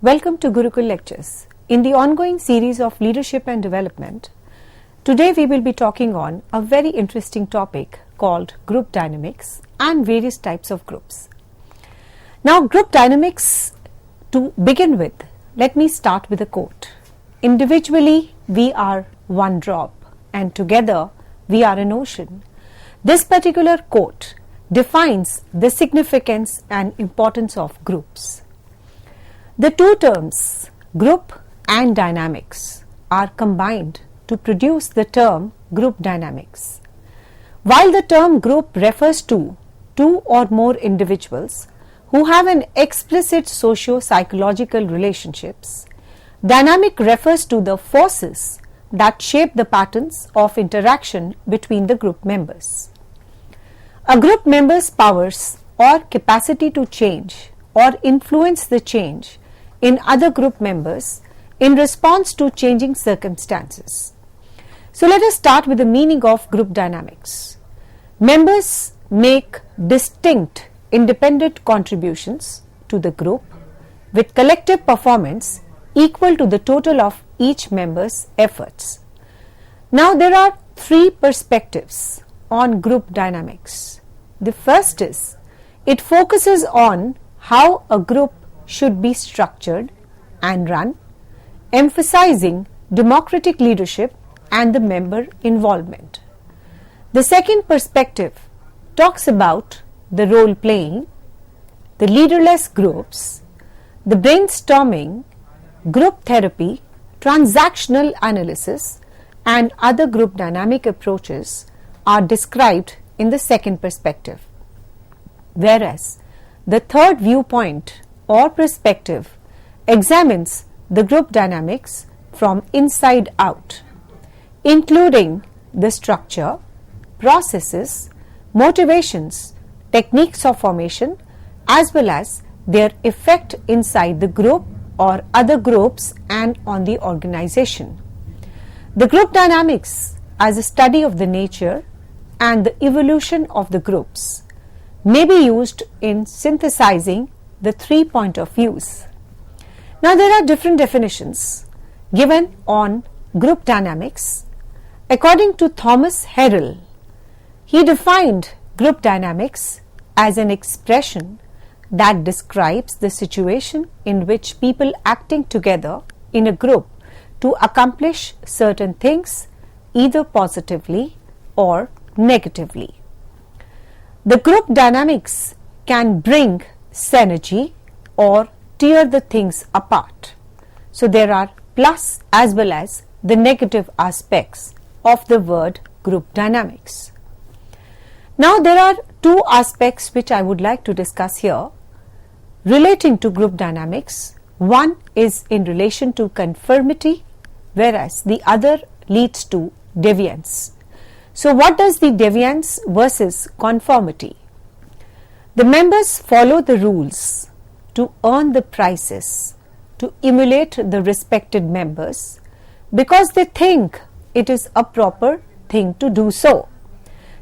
Welcome to Gurukul Lectures. In the ongoing series of leadership and development, today we will be talking on a very interesting topic called group dynamics and various types of groups. Now, group dynamics, to begin with, let me start with a quote. Individually, we are one drop, and together we are an ocean. This particular quote defines the significance and importance of groups. The two terms, group and dynamics, are combined to produce the term group dynamics. While the term group refers to two or more individuals who have an explicit socio-psychological relationships, dynamic refers to the forces that shape the patterns of interaction between the group members. A group member's powers or capacity to change or influence the change in other group members in response to changing circumstances. So let us start with the meaning of group dynamics. Members make distinct independent contributions to the group with collective performance equal to the total of each member's efforts. Now there are three perspectives on group dynamics. The first is, it focuses on how a group should be structured and run, emphasizing democratic leadership and the member involvement. The second perspective talks about the role playing, the leaderless groups, the brainstorming, group therapy, transactional analysis, and other group dynamic approaches are described in the second perspective. Whereas the third viewpoint or perspective examines the group dynamics from inside out, including the structure, processes, motivations, techniques of formation, as well as their effect inside the group or other groups and on the organization. The group dynamics as a study of the nature and the evolution of the groups may be used in synthesizing the 3 point of views. Now there are different definitions given on group dynamics. According to Thomas Harrell, he defined group dynamics as an expression that describes the situation in which people acting together in a group to accomplish certain things either positively or negatively. The group dynamics can bring synergy or tear the things apart. So there are plus as well as the negative aspects of the word group dynamics. Now there are two aspects which I would like to discuss here relating to group dynamics. One is in relation to conformity, whereas the other leads to deviance. So what does the deviance versus conformity? The members follow the rules to earn the prizes, to emulate the respected members because they think it is a proper thing to do so.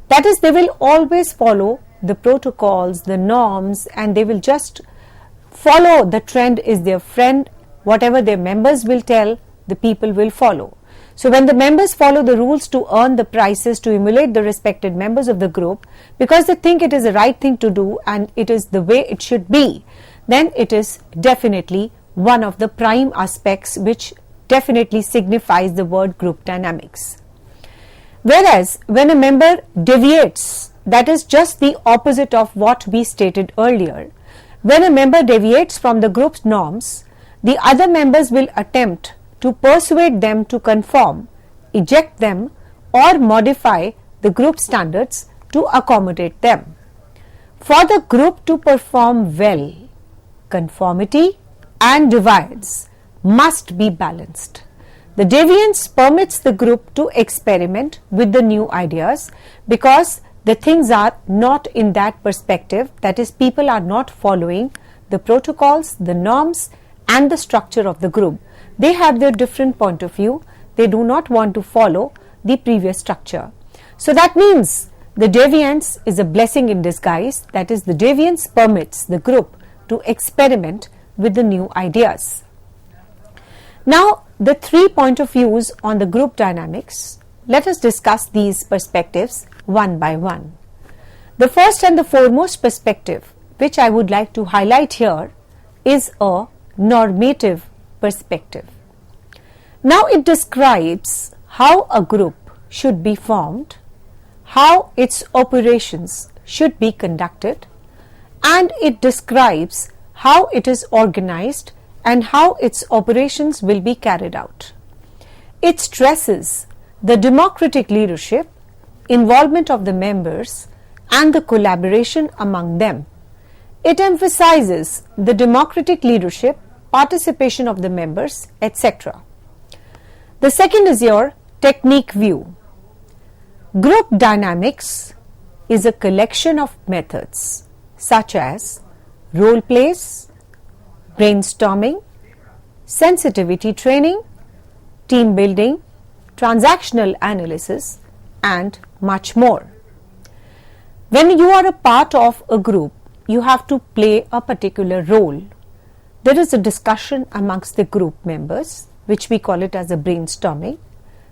That is, they will always follow the protocols, the norms, and they will just follow the trend is their friend. Whatever their members will tell, the people will follow. So when the members follow the rules to earn the prizes, to emulate the respected members of the group because they think it is the right thing to do and it is the way it should be, then it is definitely one of the prime aspects which definitely signifies the word group dynamics. Whereas when a member deviates, that is just the opposite of what we stated earlier. When a member deviates from the group's norms, the other members will attempt to persuade them to conform, eject them, or modify the group standards to accommodate them. For the group to perform well, conformity and deviance must be balanced. The deviance permits the group to experiment with the new ideas because the things are not in that perspective, that is, people are not following the protocols, the norms, and the structure of the group. They have their different point of view. They do not want to follow the previous structure. So that means the deviance is a blessing in disguise. That is, the deviance permits the group to experiment with the new ideas. Now, the 3 point of views on the group dynamics, let us discuss these perspectives one by one. The first and the foremost perspective which I would like to highlight here is a normative perspective. Now, it describes how a group should be formed, how its operations should be conducted, and it describes how it is organized and how its operations will be carried out. It stresses the democratic leadership, involvement of the members, and the collaboration among them. It emphasizes the democratic leadership, participation of the members, etc. The second is your technique view. Group dynamics is a collection of methods such as role plays, brainstorming, sensitivity training, team building, transactional analysis, and much more. When you are a part of a group, you have to play a particular role. There is a discussion amongst the group members, which we call it as a brainstorming.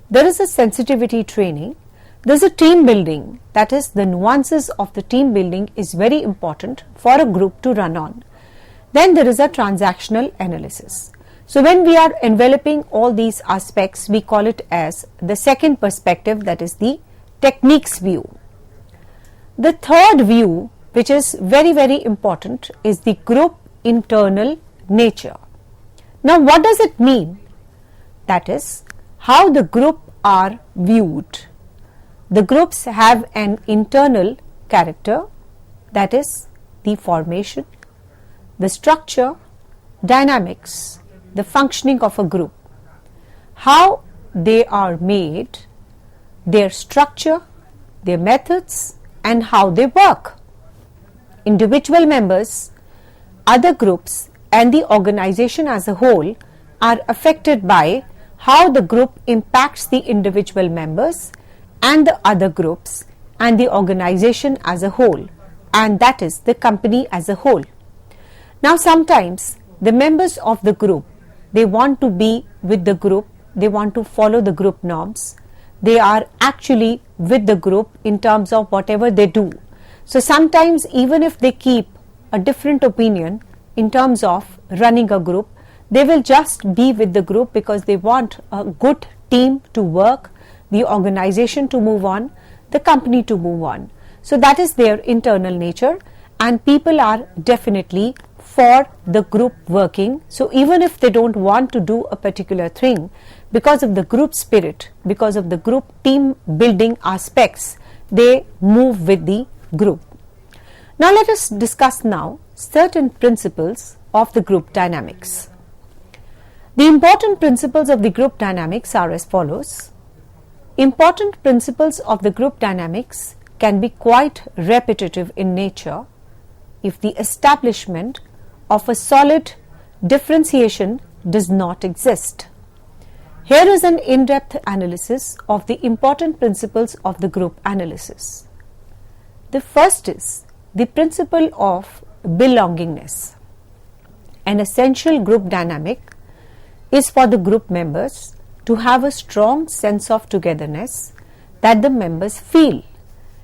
There is a sensitivity training. There is a team building, that is, the nuances of the team building is very important for a group to run on. Then there is a transactional analysis. So when we are enveloping all these aspects, we call it as the second perspective, that is the techniques view. The third view, which is very, very important, is the group internal nature. Now, what does it mean? That is, how the group are viewed. The groups have an internal character, that is the formation, the structure, dynamics, the functioning of a group, how they are made, their structure, their methods, and how they work. Individual members, other groups, and the organization as a whole are affected by how the group impacts the individual members and the other groups and the organization as a whole, and that is the company as a whole. Now, sometimes the members of the group, they want to be with the group, they want to follow the group norms, they are actually with the group in terms of whatever they do. So sometimes even if they keep a different opinion in terms of running a group, they will just be with the group because they want a good team to work, the organization to move on, the company to move on. So that is their internal nature, and people are definitely for the group working. So even if they don't want to do a particular thing, because of the group spirit, because of the group team building aspects, they move with the group. Now let us discuss now certain principles of the group dynamics. The important principles of the group dynamics are as follows. Important principles of the group dynamics can be quite repetitive in nature if the establishment of a solid differentiation does not exist. Here is an in-depth analysis of the important principles of the group analysis. The first is the principle of belongingness. An essential group dynamic is for the group members to have a strong sense of togetherness that the members feel.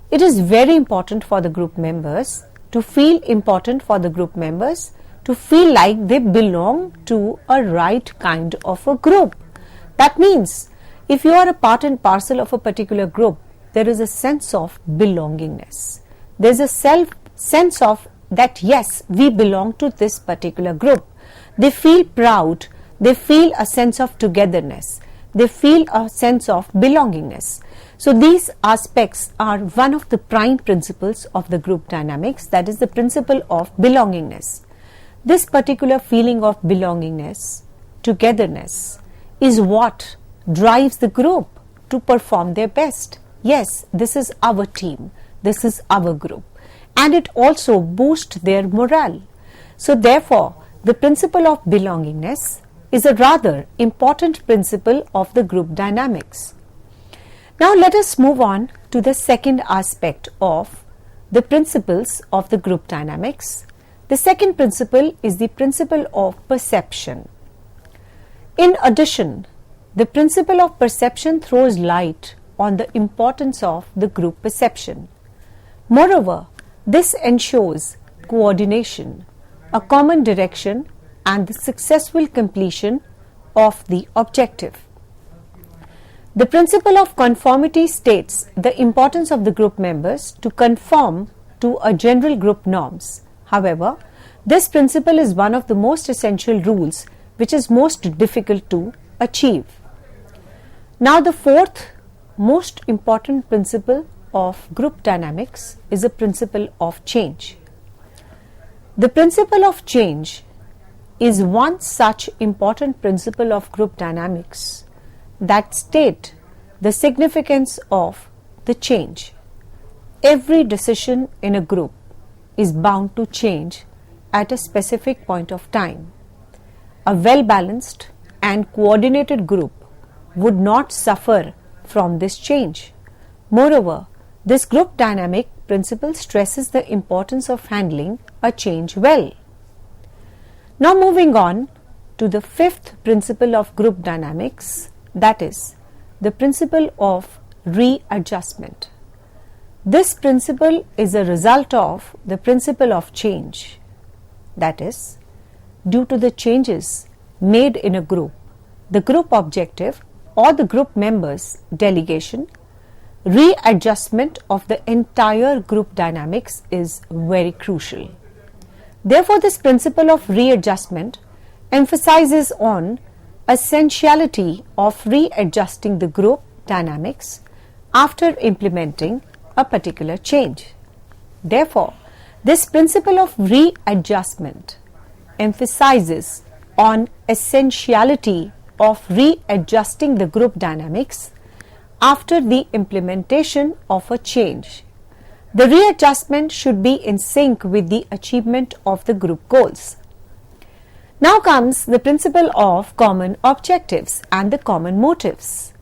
It is very important for the group members to feel important for the group members to feel like they belong to a right kind of a group. That means if you are a part and parcel of a particular group, there is a sense of belongingness. There is a sense of that yes, we belong to this particular group. They feel proud, they feel a sense of togetherness, they feel a sense of belongingness. So these aspects are one of the prime principles of the group dynamics, that is the principle of belongingness. This particular feeling of belongingness, togetherness, is what drives the group to perform their best. Yes, this is our team, this is our group, and it also boosts their morale. So therefore, the principle of belongingness is a rather important principle of the group dynamics. Now let us move on to the second aspect of the principles of the group dynamics. The second principle is the principle of perception. In addition, the principle of perception throws light on the importance of the group perception. Moreover, this ensures coordination, a common direction, and the successful completion of the objective. The principle of conformity states the importance of the group members to conform to a general group norms. However, this principle is one of the most essential rules which is most difficult to achieve. Now, the fourth most important principle of group dynamics is the principle of change. The principle of change is one such important principle of group dynamics that state the significance of the change. Every decision in a group is bound to change at a specific point of time. A well-balanced and coordinated group would not suffer from this change. Moreover, this group dynamic principle stresses the importance of handling a change well. Now moving on to the fifth principle of group dynamics, that is the principle of readjustment. This principle is a result of the principle of change, that is, due to the changes made in a group, the group objective or the group members' delegation, readjustment of the entire group dynamics is very crucial. Therefore, this principle of readjustment emphasizes on essentiality of readjusting the group dynamics after implementing a particular change. Therefore, this principle of readjustment emphasizes on essentiality of readjusting the group dynamics after the implementation of a change. The readjustment should be in sync with the achievement of the group goals. Now comes the principle of common objectives and the common motives.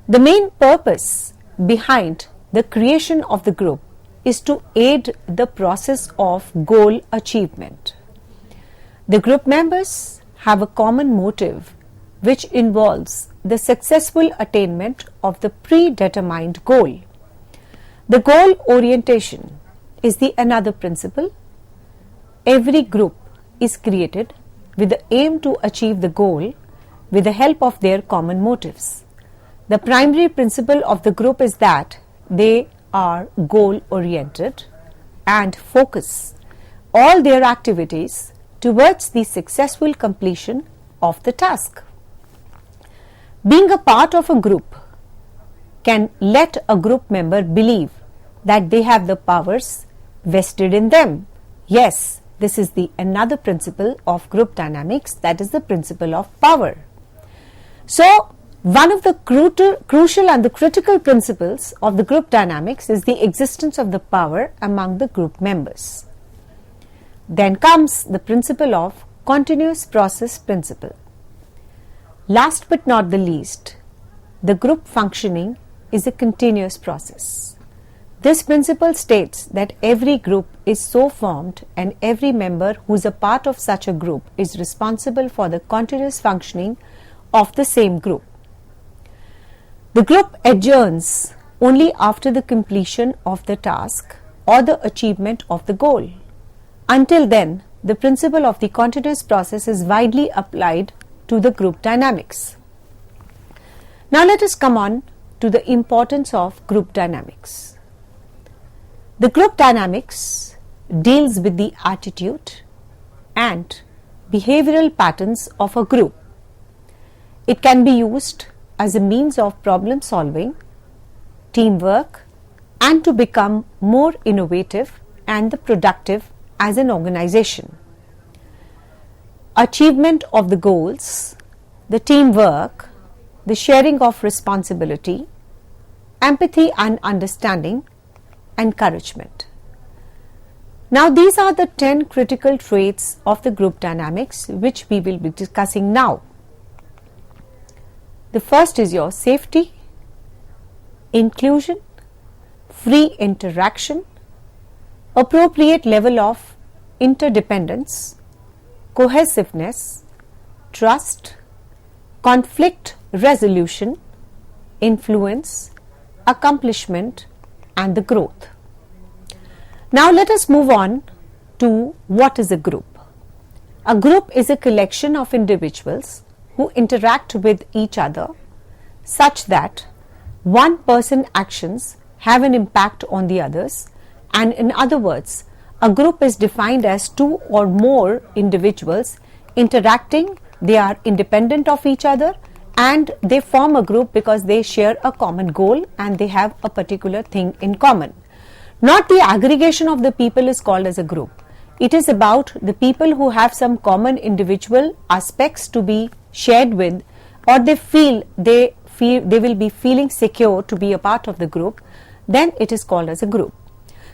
The main purpose behind the creation of the group is to aid the process of goal achievement. The group members have a common motive which involves the successful attainment of the predetermined goal. The goal orientation is the another principle. Every group is created with the aim to achieve the goal with the help of their common motives. The primary principle of the group is that they are goal oriented and focus all their activities towards the successful completion of the task. Being a part of a group can let a group member believe that they have the powers vested in them. Yes, this is the another principle of group dynamics, that is the principle of power. So, one of the crucial and the critical principles of the group dynamics is the existence of the power among the group members. Then comes the principle of continuous process principle. Last but not the least, the group functioning is a continuous process. This principle states that every group is so formed and every member who is a part of such a group is responsible for the continuous functioning of the same group. The group adjourns only after the completion of the task or the achievement of the goal. Until then, the principle of the continuous process is widely applied to the group dynamics. Now let us come on to the importance of group dynamics. The group dynamics deals with the attitude and behavioral patterns of a group. It can be used as a means of problem solving, teamwork, and to become more innovative and productive as an organization. Achievement of the goals, the teamwork, the sharing of responsibility, empathy and understanding, encouragement. Now these are the 10 critical traits of the group dynamics which we will be discussing now. The first is your safety, inclusion, free interaction, appropriate level of interdependence, cohesiveness, trust, conflict resolution, influence, accomplishment, and the growth. Now let us move on to what is a group. A group is a collection of individuals who interact with each other such that one person's actions have an impact on the others, and in other words, a group is defined as two or more individuals interacting. They are independent of each other and they form a group because they share a common goal and they have a particular thing in common. Not the aggregation of the people is called as a group. It is about the people who have some common individual aspects to be shared with, or they will be feeling secure to be a part of the group. Then it is called as a group.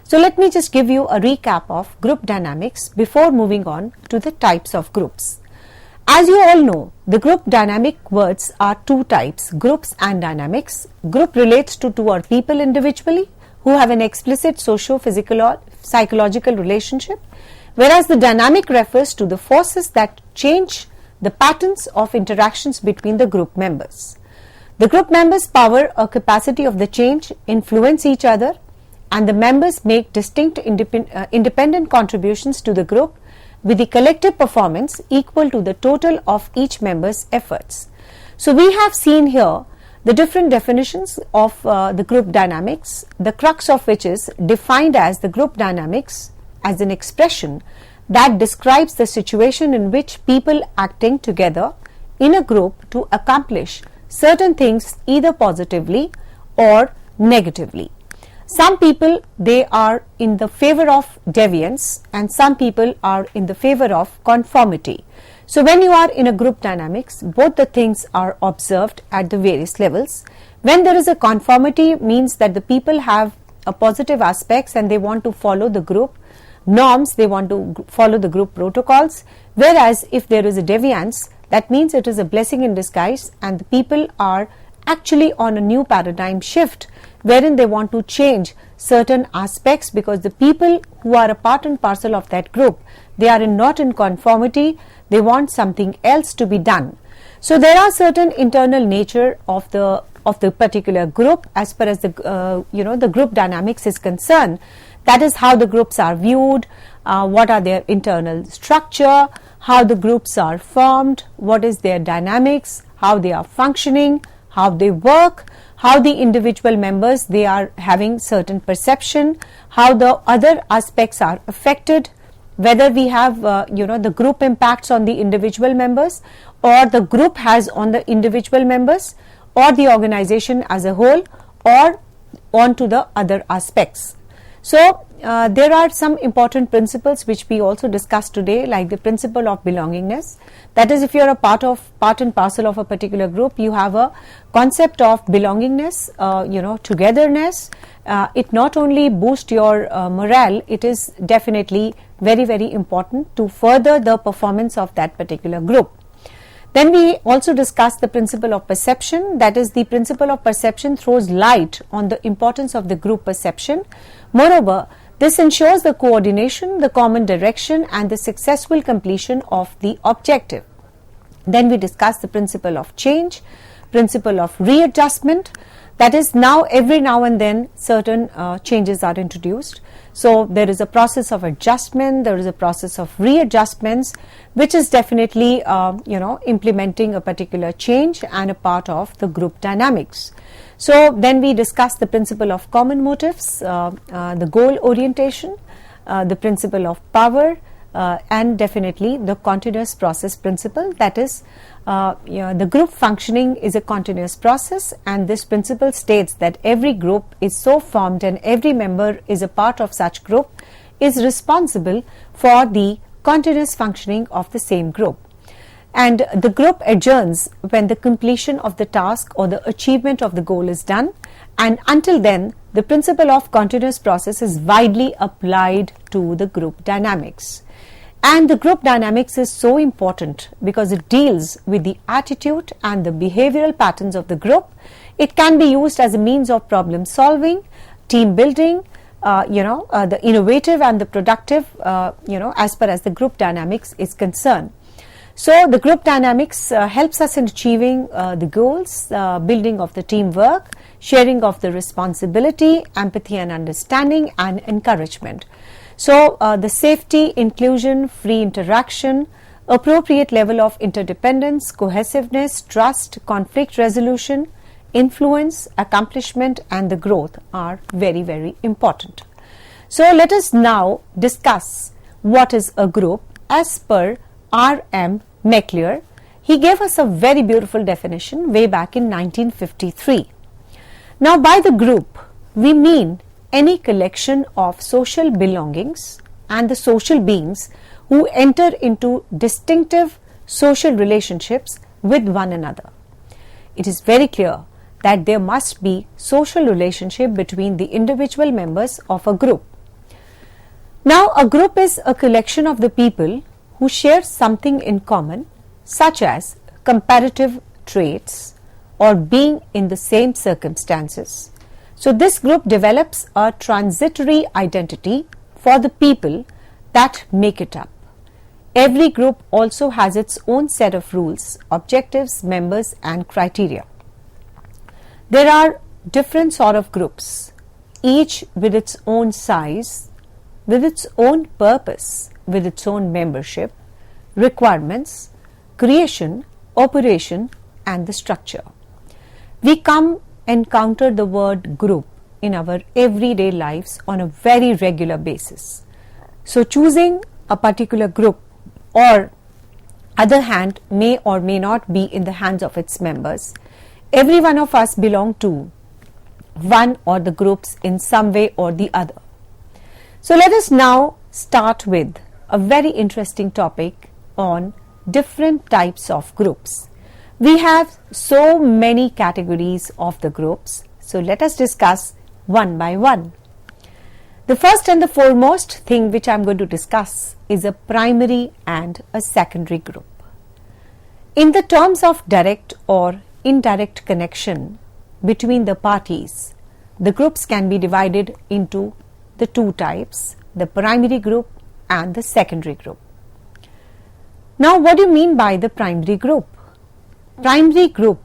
So let me just give you a recap of group dynamics before moving on to the types of groups. As you all know, the group dynamic words are two types, groups and dynamics. Group relates to two or people individually who have an explicit socio-physical or psychological relationship, whereas the dynamic refers to the forces that change the patterns of interactions between the group members. The group members power a capacity of the change, influence each other, and the members make distinct independent contributions to the group with the collective performance equal to the total of each member's efforts. So we have seen here the different definitions of the group dynamics, the crux of which is defined as the group dynamics as an expression that describes the situation in which people acting together in a group to accomplish certain things either positively or negatively. Some people, they are in the favor of deviance and some people are in the favor of conformity. So when you are in a group dynamics, both the things are observed at the various levels. When there is a conformity, means that the people have a positive aspects and they want to follow the group norms, they want to follow the group protocols, whereas if there is a deviance, that means it is a blessing in disguise and the people are actually on a new paradigm shift wherein they want to change certain aspects because the people who are a part and parcel of that group, they are not in conformity, they want something else to be done. So there are certain internal nature of the particular group as far as the the group dynamics is concerned. That is how the groups are viewed, what are their internal structure, how the groups are formed, what is their dynamics, how they are functioning, how they work, how the individual members, they are having certain perception, how the other aspects are affected, whether we have the group impacts on the individual members or the group has on the individual members or the organization as a whole or on to the other aspects. So there are some important principles which we also discussed today, like the principle of belongingness. That is, if you are a part and parcel of a particular group, you have a concept of belongingness, togetherness. It not only boosts your morale, it is definitely very, very important to further the performance of that particular group. Then we also discussed the principle of perception. That is, the principle of perception throws light on the importance of the group perception. Moreover, this ensures the coordination, the common direction and the successful completion of the objective. Then we discussed the principle of change, principle of readjustment. That is, every now and then certain changes are introduced. So there is a process of adjustment, there is a process of readjustments, which is definitely implementing a particular change and a part of the group dynamics. So then we discussed the principle of common motives, the goal orientation, the principle of power, and definitely the continuous process principle. That is, the group functioning is a continuous process, and this principle states that every group is so formed and every member is a part of such group is responsible for the continuous functioning of the same group. And the group adjourns when the completion of the task or the achievement of the goal is done, and until then the principle of continuous process is widely applied to the group dynamics. And the group dynamics is so important because it deals with the attitude and the behavioral patterns of the group. It can be used as a means of problem solving, team building, the innovative and the productive, as far as the group dynamics is concerned. So the group dynamics helps us in achieving the goals, building of the teamwork, sharing of the responsibility, empathy and understanding, and encouragement. So the safety, inclusion, free interaction, appropriate level of interdependence, cohesiveness, trust, conflict resolution, influence, accomplishment, and the growth are very, very important. So let us now discuss what is a group as per R.M. McClure. He gave us a very beautiful definition way back in 1953. Now, by the group, we mean any collection of social belongings and the social beings who enter into distinctive social relationships with one another. It is very clear that there must be social relationship between the individual members of a group. Now, a group is a collection of the people who share something in common, such as comparative traits or being in the same circumstances. So this group develops a transitory identity for the people that make it up. Every group also has its own set of rules, objectives, members, and criteria. There are different sort of groups, each with its own size, with its own purpose, with its own membership, requirements, creation, operation, and the structure. We encounter the word group in our everyday lives on a very regular basis. So choosing a particular group or other hand may or may not be in the hands of its members. Every one of us belong to one or the groups in some way or the other. So let us now start with a very interesting topic on different types of groups. We have so many categories of the groups. So let us discuss one by one. The first and the foremost thing which I am going to discuss is a primary and a secondary group. In the terms of direct or indirect connection between the parties, the groups can be divided into the two types, the primary group and the secondary group. Now, what do you mean by the primary group? Primary group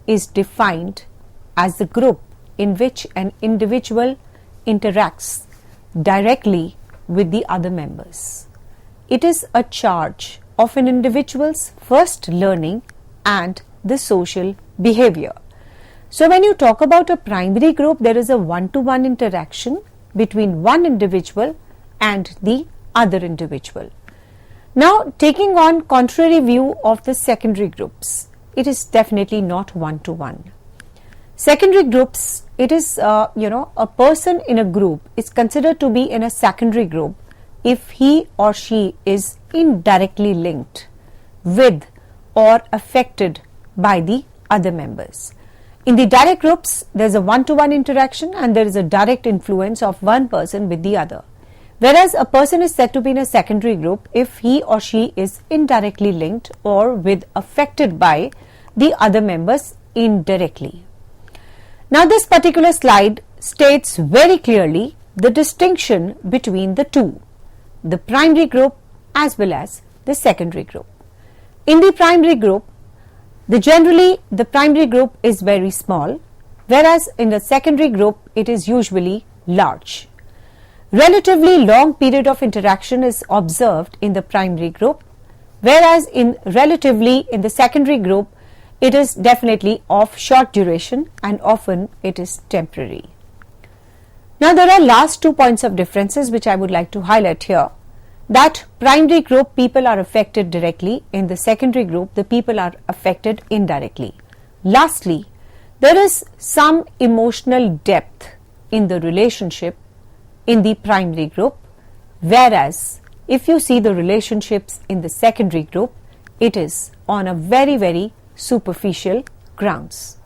is defined as the group in which an individual interacts directly with the other members. It is a charge of an individual's first learning and the social behavior. So when you talk about a primary group, there is a one-to-one interaction between one individual and the other individual. Now, taking on contrary view of the secondary groups, it is definitely not one-to-one. Secondary groups, it is a person in a group is considered to be in a secondary group if he or she is indirectly linked with or affected by the other members. In the direct groups, there is a one-to-one interaction and there is a direct influence of one person with the other. Whereas a person is said to be in a secondary group if he or she is indirectly linked or with affected by the other members indirectly. Now, this particular slide states very clearly the distinction between the two, the primary group as well as the secondary group. In the primary group, generally the primary group is very small, whereas in the secondary group it is usually large. Relatively long period of interaction is observed in the primary group, whereas in the secondary group it is definitely of short duration and often it is temporary. Now, there are last 2 points of differences which I would like to highlight here. That primary group people are affected directly, in the secondary group the people are affected indirectly. Lastly, there is some emotional depth in the relationship in the primary group, whereas if you see the relationships in the secondary group, it is on a very, very superficial grounds.